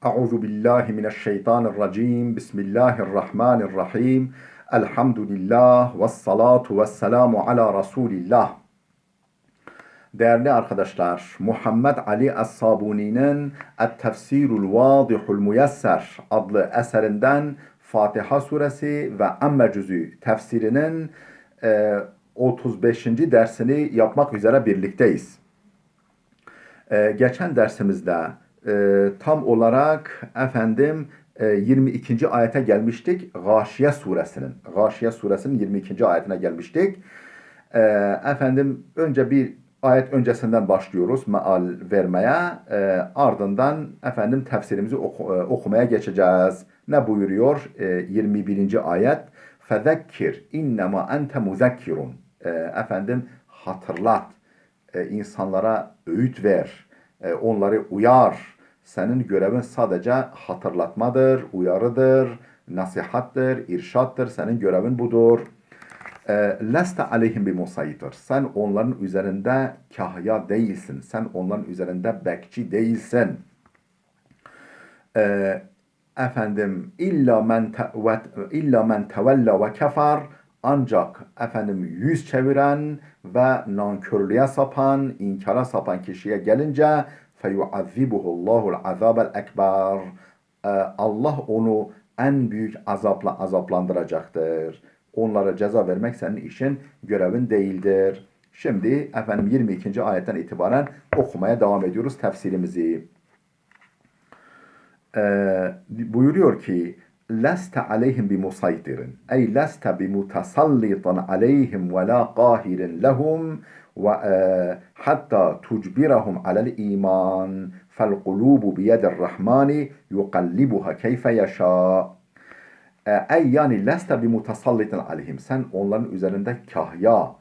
Euzu billahi mineşşeytanirracim. Bismillahirrahmanirrahim. Elhamdülillah ve salatu ve selamu ala Resulillah. Değerli arkadaşlar, Muhammed Ali Es-Sabuni'nin Et-Tefsirul Vadihul Muyesser adlı eserinden Fatiha suresi ve Amme cüzü tefsirinin 35. dersini yapmak üzere birlikteyiz. Geçen dersimizde tam olarak 22. ayete gelmiştik. Gâşiye suresinin 22. ayetine gelmiştik. Önce bir ayet öncesinden başlıyoruz meal vermeye. Ardından tefsirimizi okumaya geçeceğiz. Ne buyuruyor? 21. ayet. Fezekkir innema ente muzekkirun. Hatırlat. İnsanlara öğüt ver, onları uyar. Senin görevin sadece hatırlatmadır, uyarıdır, nasihattır, irşattır. Senin görevin budur. Leste aleyhim bi musaytir. Sen onların üzerinde kahya değilsin. Sen onların üzerinde bekçi değilsin. İlla men tevella ve kefer, ancak yüz çeviren ve nankörlüğe sapan, inkara sapan kişiye gelince feyuazzibuhullahul azabel ekber. Allah onu en büyük azapla azaplandıracaktır. Onlara ceza vermek senin işin, görevin değildir. Şimdi 22. ayetten itibaren okumaya devam ediyoruz tefsirimizi. Buyuruyor ki leste aleyhim bi musaytirin, ey leste bi mutasallitan aleyhim ve la qahirin lehum ve hatta tucbirahum alel iman fel kulubu biyedir rahmani yukallibuha keyfe yaşa. Ey yani leste bi mutasallitan aleyhim, sen onların üzerinde kahya,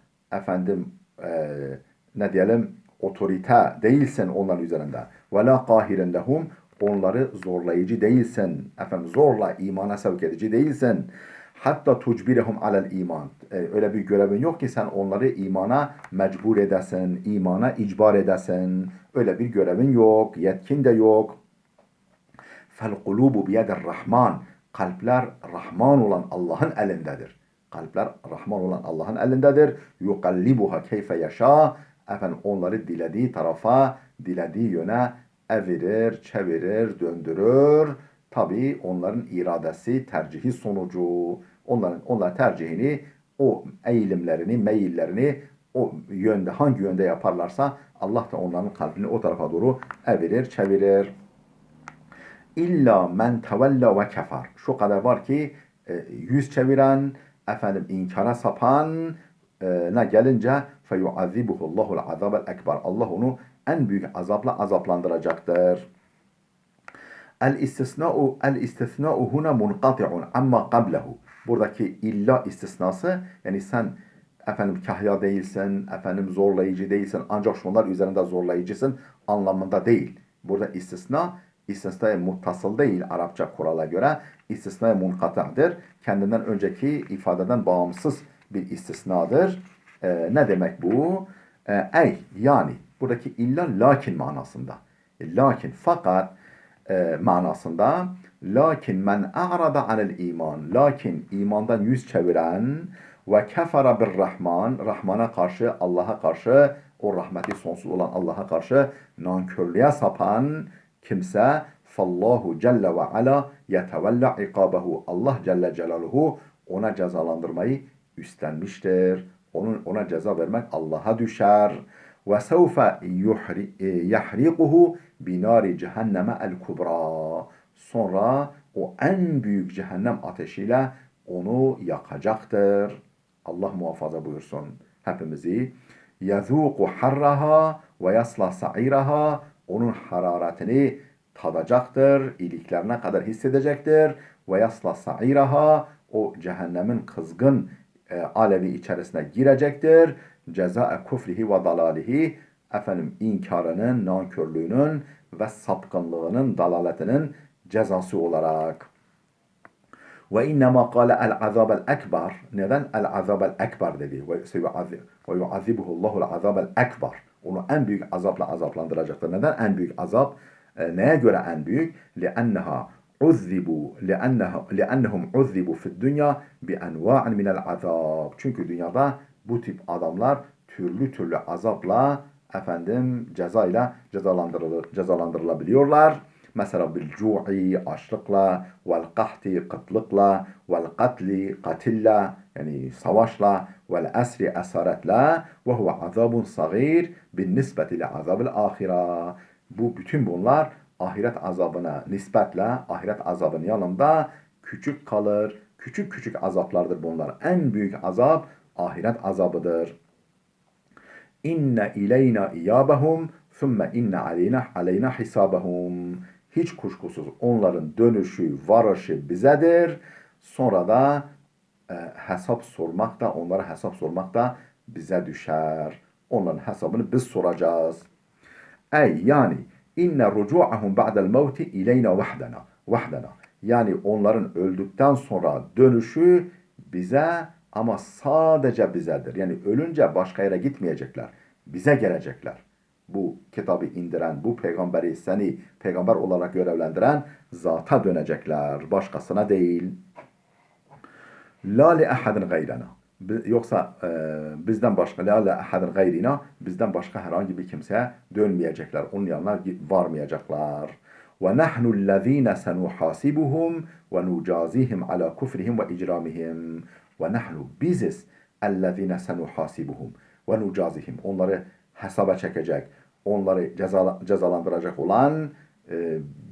ne diyelim, otorite değilsin onların üzerinde. Ve la qahirin lehum, onları zorlayıcı değilsin. Zorla imana sevk edici değilsin. Hatta tucbirehum alel iman. Öyle bir görevin yok ki sen onları imana mecbur edesin, imana icbar edesin. Öyle bir görevin yok, yetkin de yok. Fel kulubu biyedir rahman. Kalpler Rahman olan Allah'ın elindedir. Kalpler Rahman olan Allah'ın elindedir. Yukallibuha keyfe yaşa. Onları dilediği tarafa, dilediği yöne evirir, çevirir, döndürür. Tabi onların iradesi, tercihi sonucu. Onlar tercihini, o eğilimlerini, meyillerini o yönde, hangi yönde yaparlarsa Allah da onların kalbini o tarafa doğru evirir, çevirir. İlla men tevella ve kefer. Şu kadar var ki yüz çeviren, inkara sapan ne gelince feyuazzibuhullahul azabel ekber. Allah onu en büyük azapla azaplandıracaktır. El istisna'u huna munqati'un amma qablehu. Buradaki illa istisnası, yani sen kahya değilsin, zorlayıcı değilsin, ancak şunlar üzerinde zorlayıcısın anlamında değil. Burada istisna muttasıl değil Arapça kurala göre. İstisna munkata'dır. Kendinden önceki ifadeden bağımsız bir istisnadır. Ne demek bu? Yani buradaki illa lakin manasında. Lakin fakat manasında, lakin men a'rada anil iman, lakin imandan yüz çeviren ve kefara bir rahman, Rahman'a karşı, Allah'a karşı, o rahmeti sonsuz olan Allah'a karşı nankörlüğe sapan kimse fallahu celle ve ala yetevella ikabehu, Allah Celle Celaluhu ona cezalandırmayı üstlenmiştir. Ona ceza vermek Allah'a düşer. Ve sevfe yahrikuhu binari cehenneme el kubra. Sonra o en büyük cehennem ateşiyle onu yakacaktır. Allah muhafaza buyursun hepimizi. Yezuku harraha ve yasla sa'iraha. Onun hararetini tadacaktır, iliklerine kadar hissedecektir. Ve yasla sa'iraha, o cehennemin kızgın alevi içerisine girecektir. Ceza kufrihi ve dalalihi, inkarının, nankörlüğünün ve sapkınlığının, dalaletinin cezası olarak. Ve innema kâle el-azâbel ekber. Neden el-azâbel ekber dedi? Ve yuazibuhullahul azâbel ekber. Onu en büyük azapla azaplandıracaktır. Neden en büyük azap? Neye göre en büyük? لِأَنَّهَا لِأَنَّهُمْ عُذِّبُوا فِي الدُّنْيَا بِأَنْوَاعٍ مِنَ الْعَذَابِ. Çünkü dünyada bu tip adamlar türlü türlü azapla cezayla cezalandırılabiliyorlar. Mesela bil cu'i açlıkla, vel kahti kıtlıkla, vel katli katilla yani savaşla, vel esri esaretle ve huve azabun sagir bin nisbeti li azabil ahira. Bütün bunlar ahiret azabına nispetle ahiret azabının yanında küçük kalır. Küçük küçük azaplardır bunlar. En büyük azap ahiret azabıdır. İnne ileyna iyabahum thumme inne aleyna hisabahum. Hiç kuşkusuz onların dönüşü, varışı bizedir. Sonra da onlara hesap sormak da bize düşer. Onların hesabını biz soracağız. Yani inne rucu'ahum ba'del mevti ileyna vahdena. Yani onların öldükten sonra dönüşü bize ama sadece bizedir. Yani ölünce başka yere gitmeyecekler. Bize gelecekler. Bu kitabı indiren, bu peygamberi seni peygamber olarak görevlendiren zata dönecekler. Başkasına değil. La li ahadin gayrana. Yoksa bizden başka la li ahadin gayrina bizden başka herhangi bir kimseye dönmeyecekler. Onun yanına varmayacaklar. Ve nahnu allazina senuhasibuhum ve nucazihim ala kufrihim ve icramihim. Ve nahnu biziz allazina senuhasibuhum ve nucazihim. Onları hesaba çekecek, onları cezalandıracak olan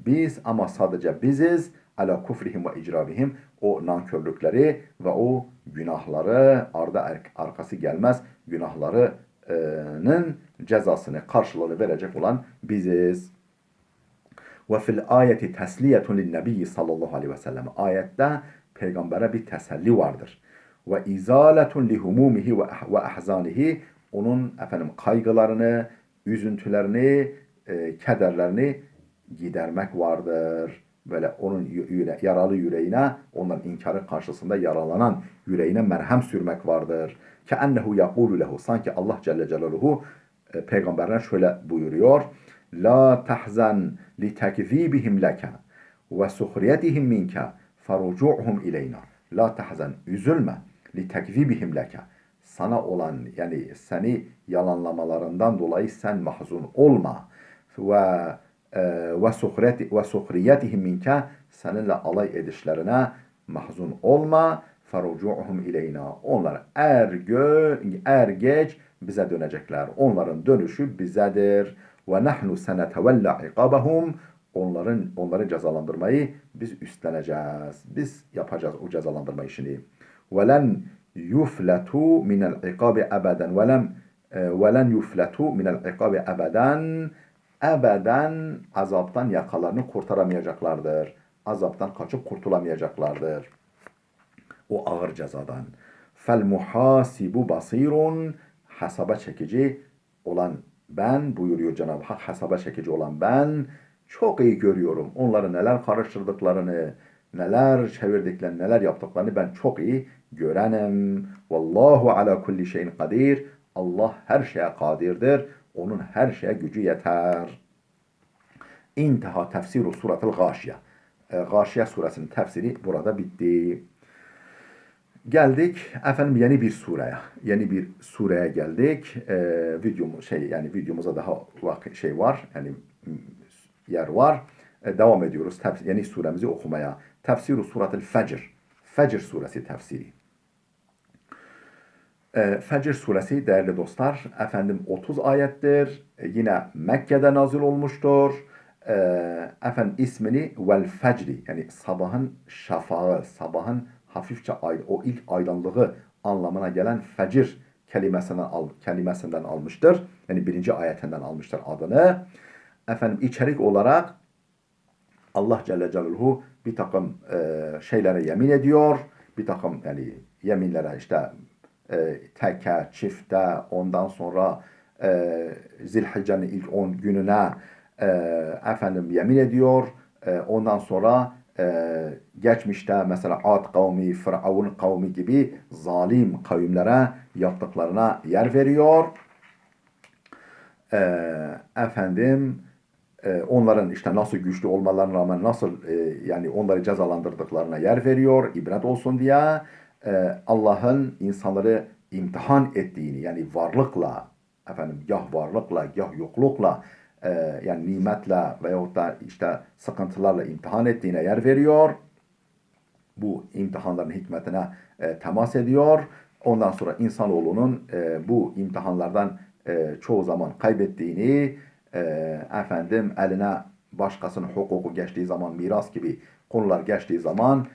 biz ama sadece biziz ala kufrihim ve icrabihim o nankörlükleri ve o günahları arkası gelmez günahlarının cezasını karşılığını verecek olan biziz. Ve fil ayeti tesliyetun lin nebiyyi sallallahu aleyhi ve sellem. Ayette peygambere bir teselli vardır. Ve izaletun li humumihi ve ahzanihi. Onun kaygılarını, üzüntülerini, kederlerini gidermek vardır. Böyle onun yaralı yüreğine, onların inkarı karşısında yaralanan yüreğine merhem sürmek vardır. Keennehu yaqulu lehu. Sanki Allah Celle Celaluhu peygamberine şöyle buyuruyor. La tahzan li tekzibihim leke ve suhriyetihim minke ferucu'hum ileyna. La tahzan. Üzülme. Li tekzibihim leke. Sana olan yani seni yalanlamalarından dolayı sen mahzun olma. Ve suhriyetihim minke seninle alay edişlerine mahzun olma. Ferucu'hum ileyna. Onlar er geç bize dönecekler. Onların dönüşü bizedir. Ve nahnu senetevella ikabahum. Onları cezalandırmayı biz üstleneceğiz. Biz yapacağız o cezalandırma işini. Velen yufletu minel ikabi ebeden. Velen yufletu minel ikabi ebeden. Ebeden azaptan yakalarını kurtaramayacaklardır. Azaptan kaçıp kurtulamayacaklardır. O ağır cezadan. Fel muhasibu basirun. Hesaba çekici olan ben buyuruyor Cenab-ı Hak. Hesaba çekici olan ben çok iyi görüyorum. Onları neler karıştırdıklarını, neler çevirdiklerini, neler yaptıklarını ben çok iyi görenim. Vallahu ala kulli şeyin kadir. Allah her şeye kadirdir. Onun her şeye gücü yeter. İnteha tefsiru suratul Gâşiye. Gâşiye suresinin tefsiri burada bitti. Geldik yeni bir sureye. Yeni bir sureye geldik. Videomuza daha var. Yani yer var. Devam ediyoruz yeni suremizi okumaya. Tefsiru suratul Fecr. Fecr suresi tefsiri. Fecr suresi değerli dostlar 30 ayettir. Yine Mekke'de nazil olmuştur. İsmini vel fecri yani sabahın şafağı, sabahın hafifçe o ilk aydınlığı anlamına gelen fecir kelimesinden almıştır. Yani birinci ayetinden almıştır adını. İçerik olarak Allah Celle Celaluhu bir takım şeylere yemin ediyor. Bir takım yani yeminlere teke, çifte, ondan sonra Zilhicce'nin ilk 10 gününe yemin ediyor. Ondan sonra geçmişte mesela Ad kavmi, Firavun kavmi gibi zalim kavimlere yaptıklarına yer veriyor. onların işte nasıl güçlü olmalarına rağmen nasıl yani onları cezalandırdıklarına yer veriyor, ibret olsun diye. Allah'ın insanları imtihan ettiğini, yani varlıkla, efendim gah varlıkla, gah yoklukla, yani nimetle veyahut da işte sıkıntılarla imtihan ettiğine yer veriyor. Bu imtihanların hikmetine temas ediyor. Ondan sonra insanoğlunun bu imtihanlardan çoğu zaman kaybettiğini, efendim eline başkasının hukuku geçtiği zaman, miras gibi konular geçtiği zaman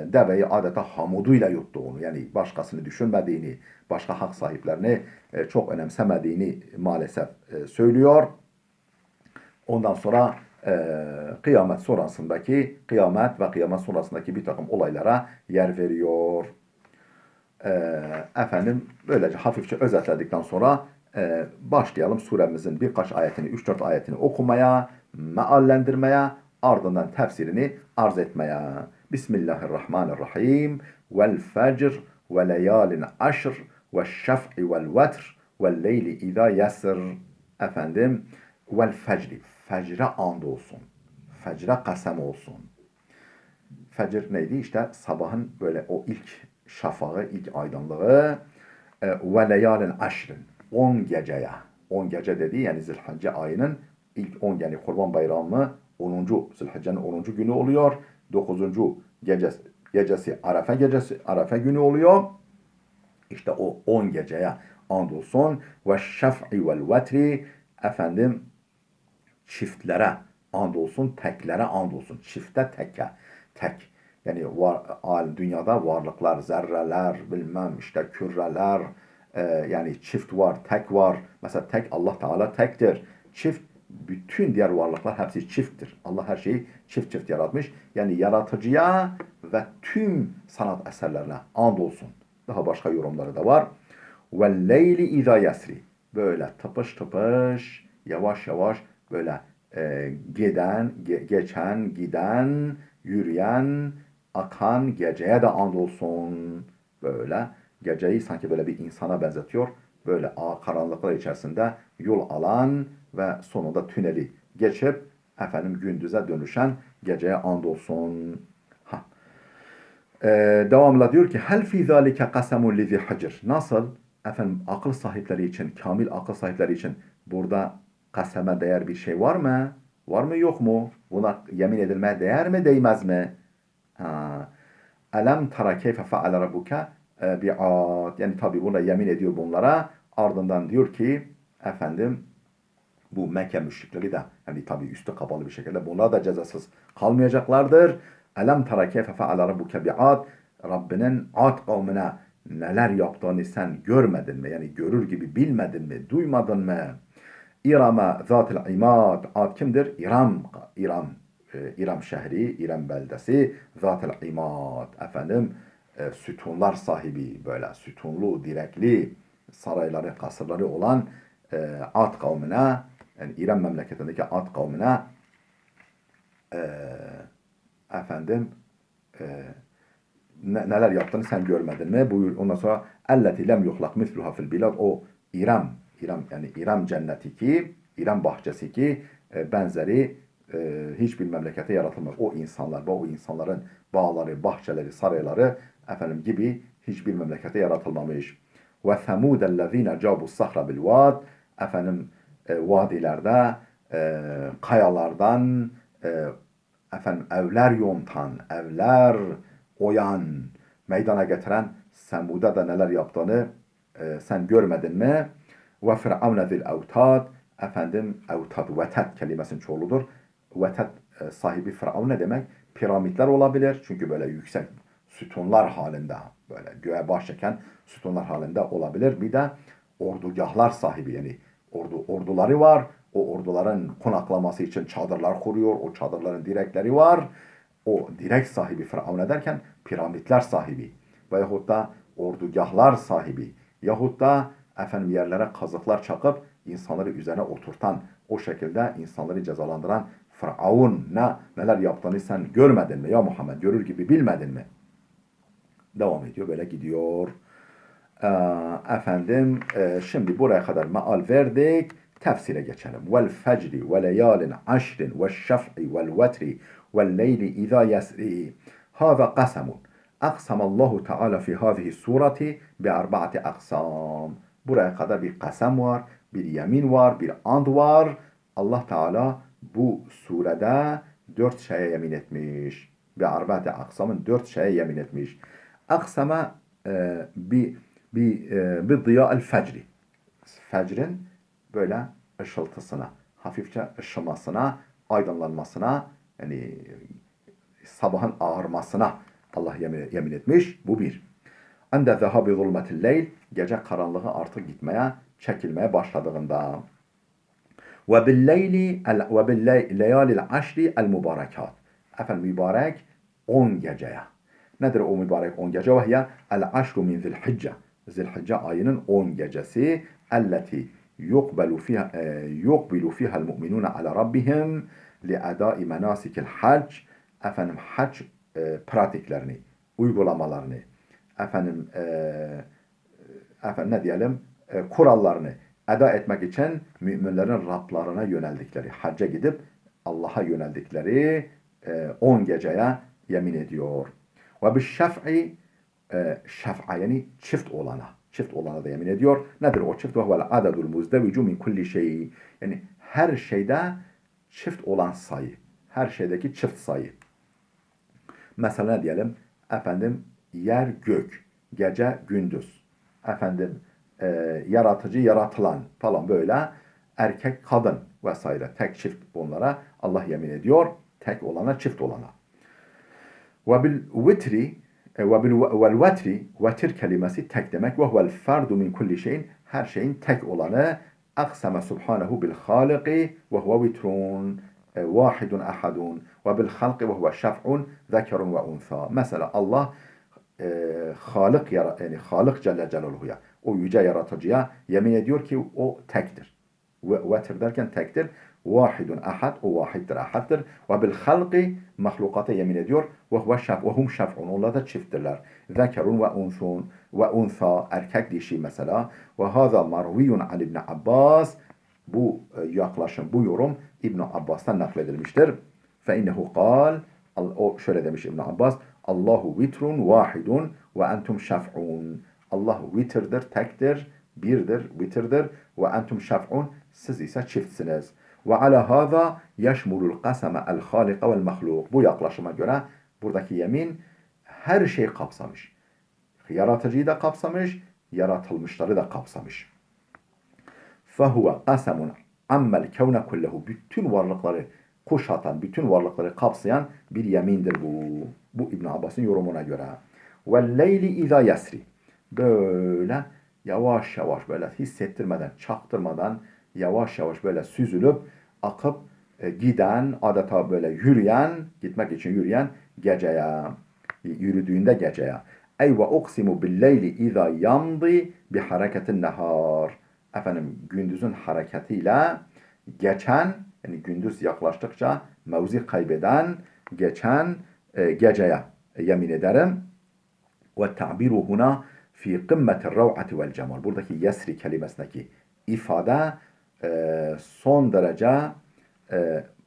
deveyi adeta hamuduyla yuttuğunu, yani başkasını düşünmediğini, başka hak sahiplerini çok önemsemediğini maalesef söylüyor. Ondan sonra kıyamet sonrasındaki, kıyamet ve kıyamet sonrasındaki bir takım olaylara yer veriyor. Efendim böylece hafifçe özetledikten sonra başlayalım suremizin birkaç ayetini, 3-4 ayetini okumaya, meallendirmeye, ardından tefsirini arz etmeye. Bismillahirrahmanirrahim. Vel fecr ve leyalin aşr ve şef'i vel vetr ve leyli izâ yasr. Efendim vel fecri. Fecre and olsun. Fecre kasem olsun. Fecr neydi? İşte sabahın böyle o ilk şafağı, ilk aydınlığı. Ve leyalin aşrin. 10 geceye. 10 gece dediği yani Zilhicce ayının ilk 10, yani Kurban Bayramı 10. Zilhicce'nin 10. günü oluyor. 9. gecesi Arefe günü oluyor. İşte o 10 geceye andolsun. Ve şef'i vel vetri. Efendim çiftlere andolsun, teklere andolsun. Çifte teke. Tek. Yani dünyada varlıklar, zerreler, bilmem işte küreler, yani çift var, tek var. Mesela tek, Allah Teala tektir. Çift, bütün diğer varlıklar hepsi çifttir. Allah her şeyi çift çift yaratmış. Yani yaratıcıya ve tüm sanat eserlerine andolsun. Daha başka yorumları da var. Ve leyli izâ yasri. Böyle tıpış tıpış, yavaş yavaş böyle geçen, giden, yürüyen, akan geceye de andolsun. Böyle geceyi sanki böyle bir insana benzetiyor. Böyle karanlıklar içerisinde yol alan ve sonunda tüneli geçip efendim gündüze dönüşen geceye andolsun. Ha. Devamla diyor ki hel fi zalike kasemun lizi hicr. Nasıl? Efendim akıl sahipleri için, kamil akıl sahipleri için burada kaseme değer bir şey var mı? Var mı yok mu? Buna yemin edilmeye değer mi değmez mi? Ha. Elem tara keyfe feale rabbuke bi'ad. Yani tabi buna yemin ediyor bunlara. Ardından diyor ki efendim bu Mekke müşrikleri de hani tabi üstü kapalı bir şekilde bunlar da cezasız kalmayacaklardır. Elem tara keyfe feale rabbuke bi'ad. Rabbinin Ad kavmine neler yaptığını sen görmedin mi? Yani görür gibi bilmedin mi? Duymadın mı? İram'a zatil imad. Ad kimdir? İram şehri, İram beldesi, zatil imad. Efendim sütunlar sahibi, böyle sütunlu, direkli sarayları, kasırları olan Ad kavmine, yani İran memleketindeki Ad kavmine efendim neler yaptığını sen görmedin mi? Buyur. Ondan sonra elleti lem yuhlak misluha fil bilad. O İram yani İram cenneti ki, İram bahçesi ki benzeri hiçbir memlekete yaratılmaz. O insanlar, o insanların bağları, bahçeleri, sarayları efendim gibi hiçbir memlekete yaratılmamış. Ve semudellezine cabu sahra bil vad. Efendim vadilerde kayalardan efendim evler yontan, evler oyan, meydana getiren Semud'a da neler yaptığını sen görmedin mi? Ve firavne zil evtad. Efendim evtad, vetet kelimesinin çoğuludur. Vetet sahibi Firavun ne demek? Piramitler olabilir. Çünkü böyle yüksek sütunlar halinde, böyle göğe baş çeken sütunlar halinde olabilir. Bir de ordugahlar sahibi, yani orduları var. O orduların konaklaması için çadırlar kuruyor. O çadırların direkleri var. O direk sahibi Firavun ederken piramitler sahibi veyahut da ordugahlar sahibi yahut da efendim yerlere kazıklar çakıp insanları üzerine oturtan, o şekilde insanları cezalandıran Firavun neler yaptığını sen görmedin mi ya Muhammed? Görür gibi bilmedin mi? Devam ediyor, böyle gidiyor. Efendim şimdi buraya kadar meal verdik. Tefsire geçelim. Vel fecri ve leyalin aşrin ve şaf'i vel vetri vel leyli izâ yesri. Hâza qasamun. Aksamallahu Teala fi hâzihi sureti bi arba'ati aksam. Buraya kadar bir kasem var, bir yemin var, bir and var. Allah Teala bu surede 4 şeye yemin etmiş. Bi arba'ati aksamın 4 şeye yemin etmiş. Aksama bi diya'el fecri. Fecrin böyle ışıltısına, hafifçe ışımasına, aydınlanmasına, yani sabahın ağarmasına Allah yemin etmiş. Bu bir. Ende zehabi zulmetil leyl, gece karanlığı artık gitmeye, çekilmeye başladığında. Ve bil leyalil aşri el mübarekat. Efendim mübarek 10 geceye. Nedir o mübarek 10 gece? Ve hiye el aşru min zilhicce. Zilhicce ayının 10 gecesi. Elleti yukbilu fiha el-mu'minun ala rabbihim li'adai menasikil hac. Efendim hac pratiklerini, uygulamalarını, efendim ne diyelim, kurallarını eda etmek için müminlerin Rablarına yöneldikleri, hacca gidip Allah'a yöneldikleri 10 geceye yemin ediyor. Ve bir şef'i, şef'a yani çift olana da yemin ediyor. Nedir o çift? Ve huvel adedul muzdevicu min kulli şey. Yani her şeyde çift olan sayı. Her şeydeki çift sayı. Mesela ne diyelim? Efendim yer gök, gece gündüz. Efendim yaratıcı yaratılan falan böyle erkek kadın vesaire tek çift bunlara Allah yemin ediyor. Tek olana çift olana. Ve bil vitri vel vetri, vetir kelimesi tek demek. Ve huvel ferdu min kulli şeyin, her şeyin tek olanı. Akseme subhanehu bil haliki ve huve vitrun vahidun ahadun ve bil halki ve huve şef'un zekerun ve unsa. Mesela Allah Halık yani Halık Celle Celaluhu'ya, o yüce yaratıcıya yemin ediyor ki o tektir. Vetir derken tektir. Vahidun ahad, o vahiddir, ahaddır. Ve bil halqi, mahlukata yemin ediyor. Ve hum şef'un, onlar da çifttirler. Zekerun ve unsun ve unsa, erkek dişi mesela. Ve haza marviyun an İbn Abbas, bu yaklaşım, bu yorum İbn Abbas'tan nakledilmiştir. Fe innehu kal, o şöyle demiş İbn Abbas, Allahu vitrun vahidun ve entum şef'un. Allah vitirdir, tektir, birdir, vitirdir ve entum şef'un, siz ise çiftsiniz. Ve ala hâzâ yeşmulul kaseme el hâlika vel mahluk. Bu yaklaşıma göre buradaki yemin her şeyi kapsamış. Yaratıcıyı da kapsamış, yaratılmışları da kapsamış. Fehuve kasemun ammel kevne kullehu. Bütün varlıkları kuşatan, bütün varlıkları kapsayan bir yemindir bu. Bu İbn Abbas'ın yorumuna göre. Ve leyli izâ yesri. Böyle yavaş yavaş böyle hissettirmeden, çaktırmadan yavaş yavaş böyle süzülüp akıp giden, adeta böyle yürüyen, gitmek için yürüyen geceye, yürüdüğünde geceye. Ey ve uksimu bil leyli izâ yamdi bi hareketin nehar. Efendim gündüzün hareketiyle geçen, yani gündüz yaklaştıkça mevzi kaybeden, geçen geceye yemin ederim. Ve ta'biru huna fi kımmetir rav'ati vel cemal. Buradaki yesri kelimesindeki ifade son derece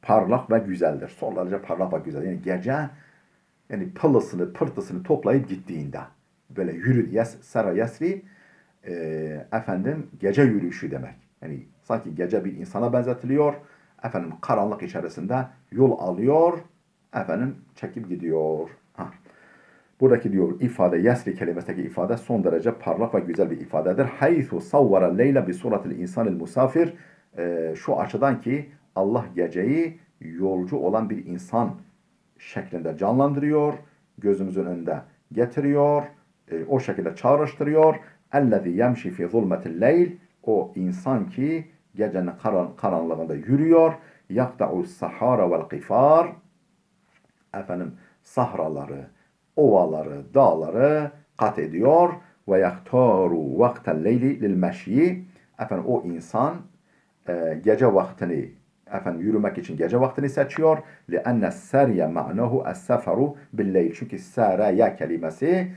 parlak ve güzeldir. Son derece parlak ve güzel. Yani gece, yani pılısını, pırtısını toplayıp gittiğinde böyle yürü, sera yesri efendim gece yürüyüşü demek. Yani sanki gece bir insana benzetiliyor. Efendim karanlık içerisinde yol alıyor. Efendim çekip gidiyor. Buradaki diyor ifade, yesri kelimesindeki ifade son derece parlak ve güzel bir ifadedir. Haythu savvara leyla bi suratil insanil musafir. Şu açıdan ki Allah geceyi yolcu olan bir insan şeklinde canlandırıyor. Gözümüzün önünde getiriyor. O şekilde çağrıştırıyor. Ellezî yemşi fi zulmetil leyl. O insan ki gecenin karanlığında yürüyor. Yakta'u sahara vel qifar. Efendim sahraları, ovaları, dağları kat ediyor. Ve yaktaru vaktel leyli lil meşyi. Efendim o insan gece vaktini, efendim yürümek için gece vaktini seçiyor. لِأَنَّ السَّرْيَ مَعْنَهُ السَّفَرُ بِاللَّيْلِ. Çünkü səraya kelimesi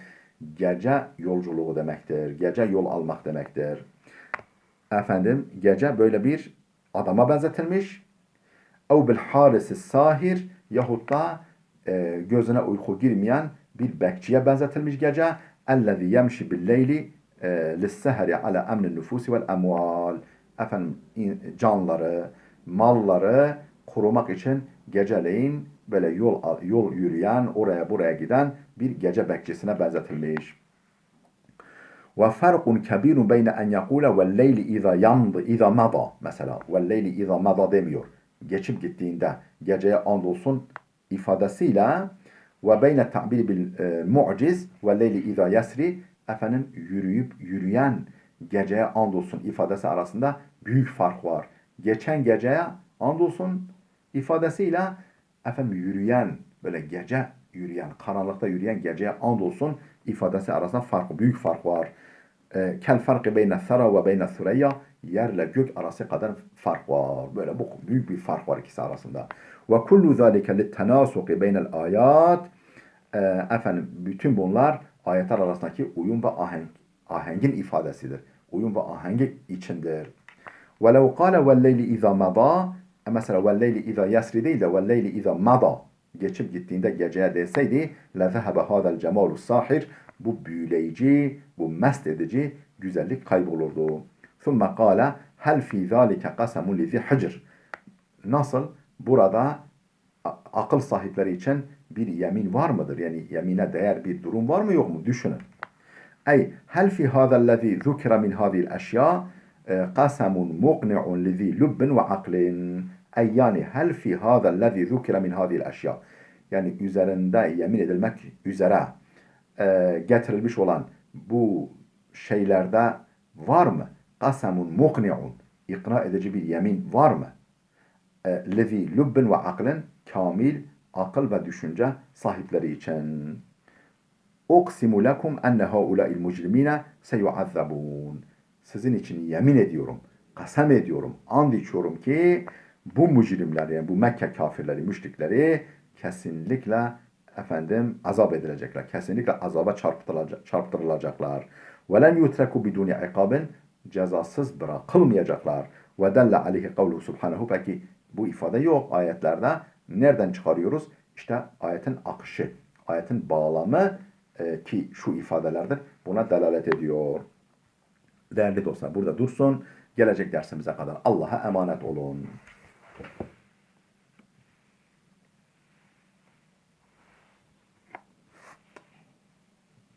gece yolculuğu demektir. Gece yol almak demektir. Efendim gece böyle bir adama benzetilmiş. Ev bil harisi sahir yahut da gözüne uyku girmeyen bir bekçiye benzetilmiş gece. Ellezî yemşi billeyli lisseheri ala emnin nüfusi vel emval. Efendim canları, malları korumak için geceleyin böyle yol yürüyen, oraya buraya giden bir gece bekçisine benzetilmiş. Ve farkun kebirun beyne en yekule vel leyli iza mada mesela. Vel leyli iza mada demiyor. Geçip gittiğinde geceye andolsun ifadesiyle ve beyne ta'biri bil mu'ciz ve leyli iza yasri efendim yürüyüp yürüyen geceye andolsun ifadesi arasında büyük fark var. Geçen geceye andolsun ifadesiyle efendim yürüyen böyle gece yürüyen, karanlıkta yürüyen geceye andolsun ifadesi arasında büyük fark var. Kel farkı beyne thara ve beyne thureyya, yerle gök arası kadar fark var. Böyle bu büyük bir fark var ikisi arasında. Ve kullu zâlike littenâsuki beynel âyât. Efendim bütün bunlar ayetler arasındaki uyum ve ahengin ifadesidir. Uyum ve ahengi içindir. وَلَوْ قَالَ وَالْلَيْلِ اِذَا مَضَى mesela وَالْلَيْلِ اِذَا يَسْرِ değil de وَالْلَيْلِ اِذَا مَضَى geçip gittiğinde geceye deseydi لَذَهَبَ هَذَا الْجَمَالُ السَّاحِرِ bu büyüleyici, bu mest edici güzellik kaybolurdu. ثُمَّ قَالَ هَلْ فِي ذَٰلِكَ قَسَمٌ لِذِي حِجْرٍ nasıl? Burada akıl sahipleri için bir yemin var mıdır? Yani yemine değer bir durum var mı yok mu? Düşünün. Ey hel fi hâzellezî zukira min hâzîl eşyâ qasamun muqni'un lizî lubbin ve aklin. Ey yani hel fi hâzellezî zukira min hâzîl eşyâ. Yani üzerinde yemin edilmek üzere getirilmiş olan bu şeylerde var mı? Qasamun muqni'un. İkna edici bir yemin var mı? Lezî lubbin ve aklin. Kamil akıl ve düşünce sahipleri için. Uksimu lekum enne haulâ'il mucrimîne seyuazzabûn. Sizin için yemin ediyorum, kasem ediyorum, and içiyorum ki bu mücrimler yani bu Mekke kafirleri, müşrikleri kesinlikle efendim azap edilecekler. Kesinlikle azaba çarptırılacaklar. Ve len yutreku biduni ikabin cezasız bırakılmayacaklar. Ve delle aleyhi kavluhu subhanehu. Peki bu ifade yok ayetlerde. Nereden çıkarıyoruz? İşte ayetin akışı, ayetin bağlamı ki şu ifadelerdir. Buna delalet ediyor. Değerli dostlar burada dursun. Gelecek dersimize kadar Allah'a emanet olun.